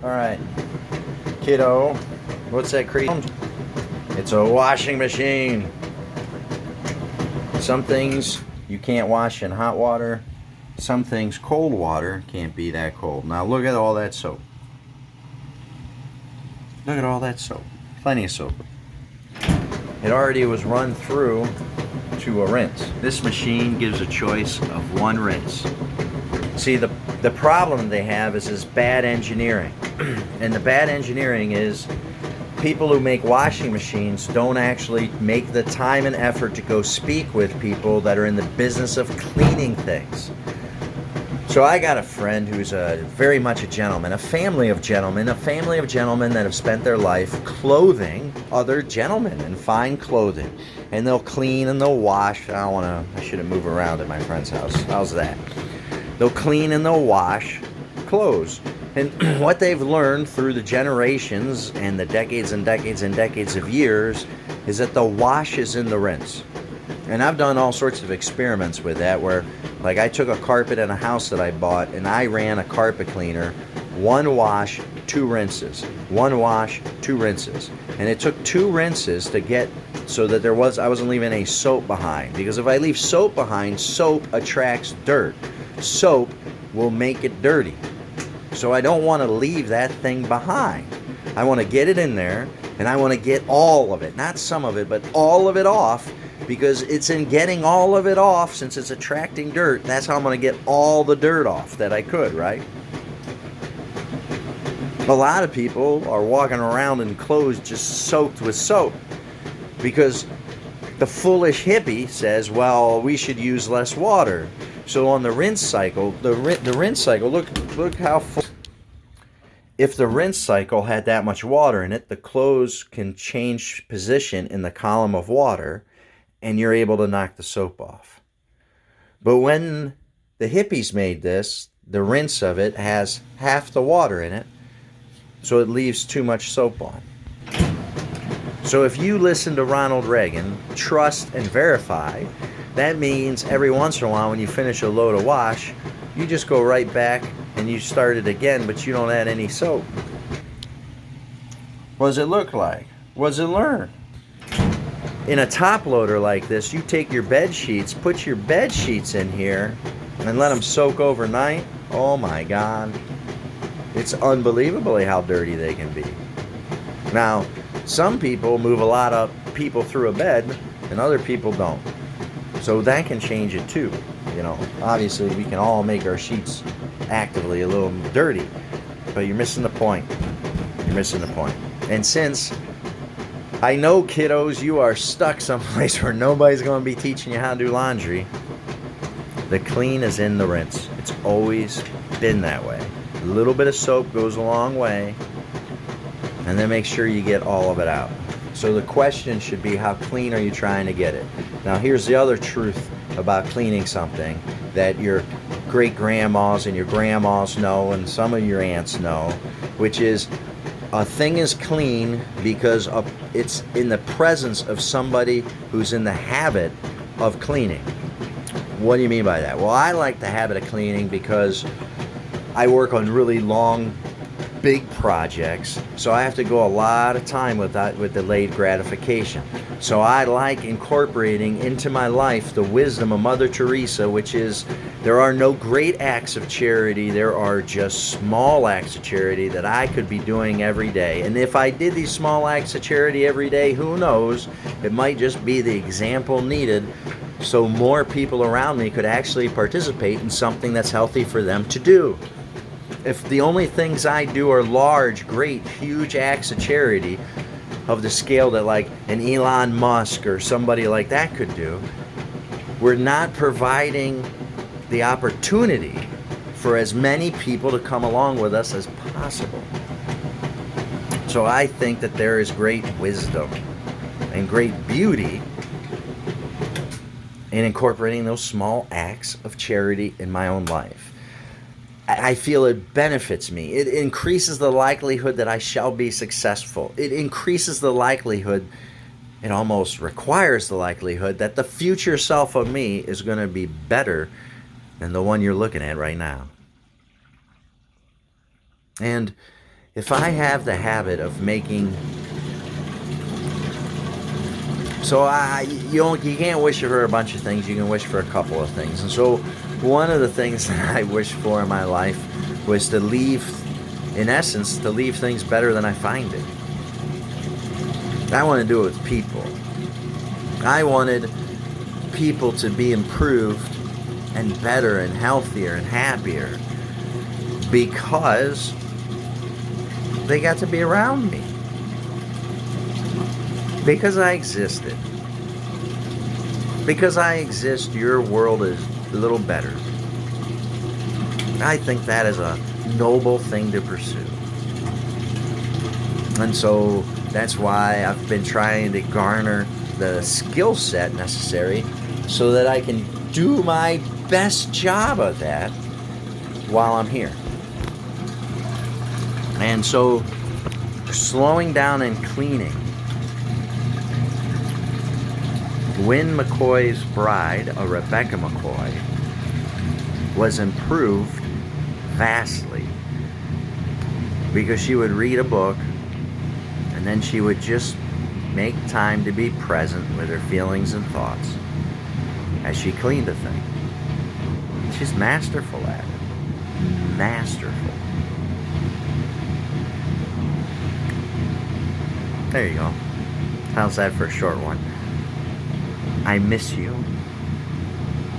All right, kiddo, what's that crazy? It's a washing machine. Some things you can't wash in hot water. Some things cold water can't be that cold. Now look at all that soap. Look at all that soap. Plenty of soap. It already was run through to a rinse. This machine gives a choice of one rinse. See, the problem they have is this bad engineering. And the bad engineering is people who make washing machines don't actually make the time and effort to go speak with people that are in the business of cleaning things. So I got a friend who's very much a gentleman, a family of gentlemen that have spent their life clothing other gentlemen in fine clothing. And they'll clean and they'll wash. I shouldn't move around at my friend's house. How's that? They'll clean and they'll wash clothes. And what they've learned through the generations and the decades and decades and decades of years is that the wash is in the rinse. And I've done all sorts of experiments with that where, like, I took a carpet in a house that I bought and I ran a carpet cleaner, one wash, two rinses, one wash, two rinses. And it took two rinses to get so that I wasn't leaving any soap behind. Because if I leave soap behind, soap attracts dirt. Soap will make it dirty. So I don't want to leave that thing behind. I want to get it in there and I want to get all of it, not some of it, but all of it off, because it's in getting all of it off, since it's attracting dirt, that's how I'm going to get all the dirt off that I could, right? A lot of people are walking around in clothes just soaked with soap because the foolish hippie says, well, we should use less water. So on the rinse cycle, the rinse cycle, look how full. If the rinse cycle had that much water in it, the clothes can change position in the column of water and you're able to knock the soap off. But when the hippies made this, the rinse of it has half the water in it, so it leaves too much soap on. So if you listen to Ronald Reagan, trust and verify, that means every once in a while when you finish a load of wash, you just go right back and you start it again, but you don't add any soap. What does it look like? What does it learn? In a top loader like this, you take your bed sheets, put your bed sheets in here, and let them soak overnight. Oh my God. It's unbelievably how dirty they can be. Now, some people move a lot of people through a bed, and other people don't. So that can change it too. You know, obviously we can all make our sheets actively a little dirty, but you're missing the point. You're missing the point. And since I know, kiddos, you are stuck someplace where nobody's going to be teaching you how to do laundry, the clean is in the rinse. It's always been that way. A little bit of soap goes a long way, and then make sure you get all of it out. So the question should be, how clean are you trying to get it? Now here's the other truth about cleaning something that your great-grandmas and your grandmas know, and some of your aunts know, which is a thing is clean because it's in the presence of somebody who's in the habit of cleaning. What do you mean by that? Well, I like the habit of cleaning because I work on really long, big projects, so I have to go a lot of time with delayed gratification. So I like incorporating into my life the wisdom of Mother Teresa, which is, there are no great acts of charity, there are just small acts of charity that I could be doing every day. And if I did these small acts of charity every day, who knows, it might just be the example needed so more people around me could actually participate in something that's healthy for them to do. If the only things I do are large, great, huge acts of charity of the scale that like an Elon Musk or somebody like that could do, we're not providing the opportunity for as many people to come along with us as possible. So I think that there is great wisdom and great beauty in incorporating those small acts of charity in my own life. I feel it benefits me. It increases the likelihood that I shall be successful. It increases the likelihood, it almost requires the likelihood that the future self of me is going to be better than the one you're looking at right now. And if I have the habit of making, so you can't wish for a bunch of things. You can wish for a couple of things. And so one of the things that I wished for in my life was to leave, in essence, to leave things better than I find it. I want to do it with people. I wanted people to be improved and better and healthier and happier because they got to be around me. Because I existed. Because I exist, your world is a little better. I think that is a noble thing to pursue. And so that's why I've been trying to garner the skill set necessary so that I can do my best job of that while I'm here. And so slowing down and cleaning. Win McCoy's bride, Rebecca McCoy, was improved vastly because she would read a book and then she would just make time to be present with her feelings and thoughts as she cleaned a thing. She's masterful at it. Masterful. There you go. How's that for a short one? I miss you.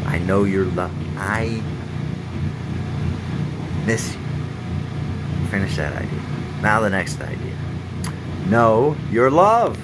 I know you're loved. I miss you. Finish that idea. Now the next idea. Know you're loved.